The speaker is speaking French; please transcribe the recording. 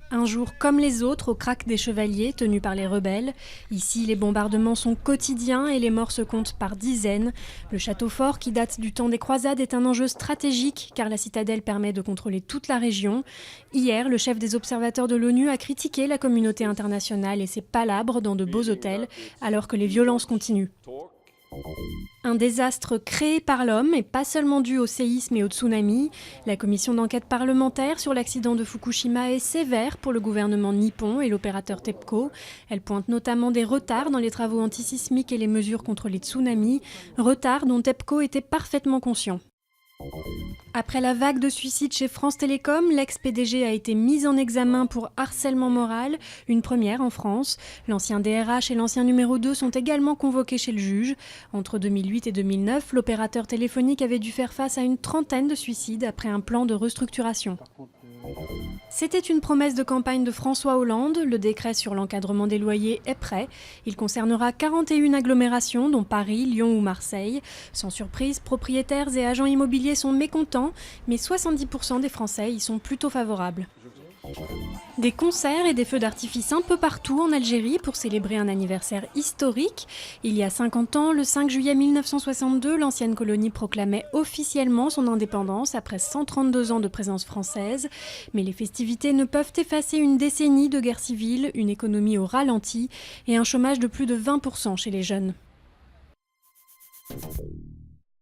Un jour comme les autres au krach des Chevaliers, tenu par les rebelles. Ici, les bombardements sont quotidiens et les morts se comptent par dizaines. Le château fort, qui date du temps des croisades, est un enjeu stratégique car la citadelle permet de contrôler toute la région. Hier, le chef des observateurs de l'ONU a critiqué la communauté internationale et ses palabres dans de beaux hôtels, alors que les violences continuent. Un désastre créé par l'homme et pas seulement dû au séisme et au tsunami. La commission d'enquête parlementaire sur l'accident de Fukushima est sévère pour le gouvernement nippon et l'opérateur TEPCO. Elle pointe notamment des retards dans les travaux antisismiques et les mesures contre les tsunamis, retards dont TEPCO était parfaitement conscient. Après la vague de suicides chez France Télécom, l'ex-PDG a été mis en examen pour harcèlement moral, une première en France. L'ancien DRH et l'ancien numéro 2 sont également convoqués chez le juge. Entre 2008 et 2009, l'opérateur téléphonique avait dû faire face à une trentaine de suicides après un plan de restructuration. C'était une promesse de campagne de François Hollande. Le décret sur l'encadrement des loyers est prêt. Il concernera 41 agglomérations, dont Paris, Lyon ou Marseille. Sans surprise, propriétaires et agents immobiliers sont mécontents, mais 70% des Français y sont plutôt favorables. Des concerts et des feux d'artifice un peu partout en Algérie pour célébrer un anniversaire historique. Il y a 50 ans, le 5 juillet 1962, l'ancienne colonie proclamait officiellement son indépendance après 132 ans de présence française. Mais les festivités ne peuvent effacer une décennie de guerre civile, une économie au ralenti et un chômage de plus de 20% chez les jeunes.